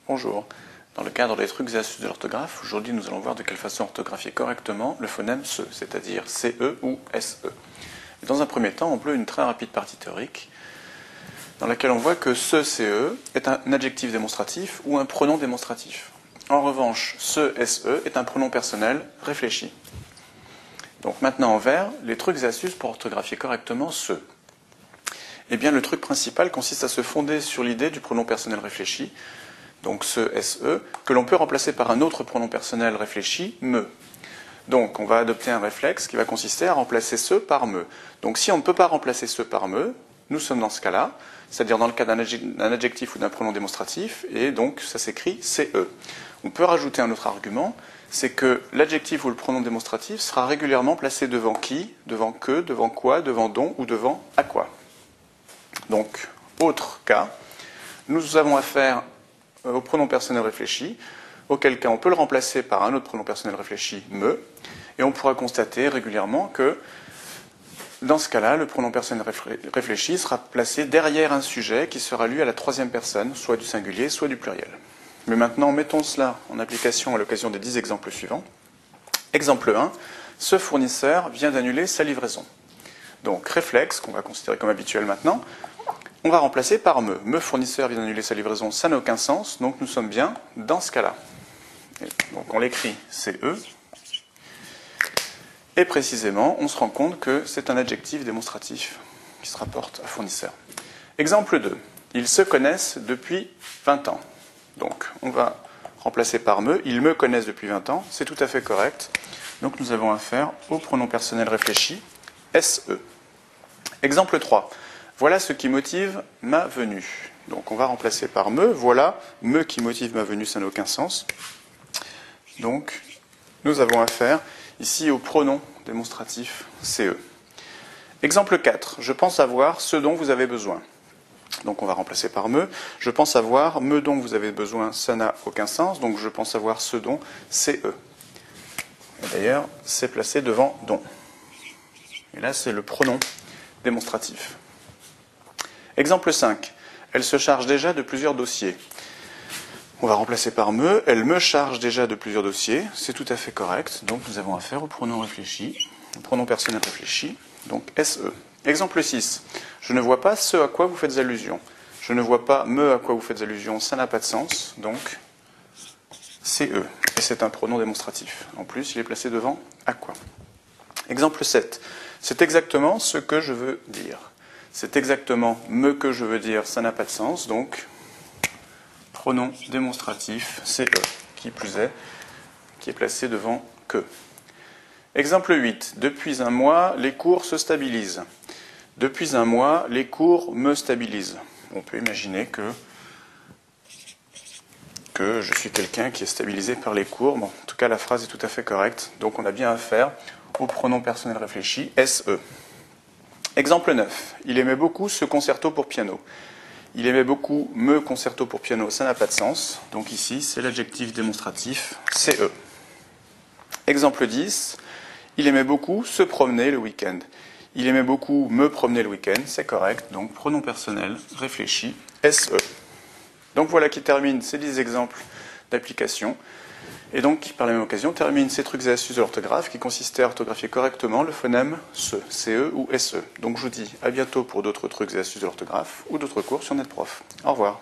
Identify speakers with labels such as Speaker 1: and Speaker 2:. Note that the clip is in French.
Speaker 1: Bonjour. Dans le cadre des trucs et astuces de l'orthographe, aujourd'hui nous allons voir de quelle façon orthographier correctement le phonème SE, c'est-à-dire CE ou SE. Dans un premier temps, on peut une très rapide partie théorique dans laquelle on voit que ce CE est un adjectif démonstratif ou un pronom démonstratif. En revanche, ce SE est un pronom personnel réfléchi. Donc maintenant en vert, les trucs et astuces pour orthographier correctement ce. Eh bien, le truc principal consiste à se fonder sur l'idée du pronom personnel réfléchi, donc ce SE, que l'on peut remplacer par un autre pronom personnel réfléchi, me. Donc, on va adopter un réflexe qui va consister à remplacer ce par me. Donc, si on ne peut pas remplacer ce par me, nous sommes dans ce cas-là, c'est-à-dire dans le cas d'un adjectif ou d'un pronom démonstratif, et donc ça s'écrit CE. On peut rajouter un autre argument, c'est que l'adjectif ou le pronom démonstratif sera régulièrement placé devant qui, devant que, devant quoi, devant dont ou devant à quoi. Donc, autre cas, nous avons affaire au pronom personnel réfléchi, auquel cas on peut le remplacer par un autre pronom personnel réfléchi, me, et on pourra constater régulièrement que dans ce cas-là, le pronom personnel réfléchi sera placé derrière un sujet qui sera lu à la troisième personne, soit du singulier, soit du pluriel. Mais maintenant, mettons cela en application à l'occasion des 10 exemples suivants. Exemple 1, ce fournisseur vient d'annuler sa livraison. Donc, réflexe, qu'on va considérer comme habituel maintenant, on va remplacer par me. Me fournisseur vient d'annuler sa livraison, ça n'a aucun sens, donc nous sommes bien dans ce cas-là. Donc on l'écrit CE, et précisément, on se rend compte que c'est un adjectif démonstratif qui se rapporte à fournisseur. Exemple 2, ils se connaissent depuis 20 ans. Donc on va remplacer par me, ils me connaissent depuis 20 ans, c'est tout à fait correct. Donc nous avons affaire au pronom personnel réfléchi, SE. Exemple 3. Voilà ce qui motive ma venue. Donc on va remplacer par me. Voilà, me qui motive ma venue, ça n'a aucun sens. Donc nous avons affaire ici au pronom démonstratif CE. Exemple 4. Je pense avoir ce dont vous avez besoin. Donc on va remplacer par me. Je pense avoir me dont vous avez besoin, ça n'a aucun sens. Donc je pense avoir ce dont CE. Et d'ailleurs, c'est placé devant dont. Et là, c'est le pronom démonstratif. Exemple 5. Elle se charge déjà de plusieurs dossiers. On va remplacer par me. Elle me charge déjà de plusieurs dossiers. C'est tout à fait correct. Donc nous avons affaire au pronom réfléchi, au pronom personnel réfléchi, donc SE. Exemple 6. Je ne vois pas ce à quoi vous faites allusion. Je ne vois pas me à quoi vous faites allusion. Ça n'a pas de sens. Donc CE. Et c'est un pronom démonstratif. En plus, il est placé devant à quoi. Exemple 7. C'est exactement ce que je veux dire. C'est exactement me que je veux dire, ça n'a pas de sens, donc pronom démonstratif, CE, qui plus est, qui est placé devant que. Exemple 8. Depuis un mois, les cours se stabilisent. Depuis un mois, les cours me stabilisent. On peut imaginer que je suis quelqu'un qui est stabilisé par les cours. Bon, en tout cas, la phrase est tout à fait correcte. Donc on a bien affaire au pronom personnel réfléchi, SE. Exemple 9. Il aimait beaucoup ce concerto pour piano. Il aimait beaucoup me concerto pour piano, ça n'a pas de sens. Donc ici, c'est l'adjectif démonstratif CE. Exemple 10. Il aimait beaucoup se promener le week-end. Il aimait beaucoup me promener le week-end, c'est correct. Donc pronom personnel réfléchi SE. Donc voilà qui termine ces 10 exemples d'application. Et donc, qui, par la même occasion, termine ces trucs et astuces de l'orthographe qui consistaient à orthographier correctement le phonème CE, CE ou SE. Donc je vous dis à bientôt pour d'autres trucs et astuces de l'orthographe ou d'autres cours sur NetProf. Au revoir.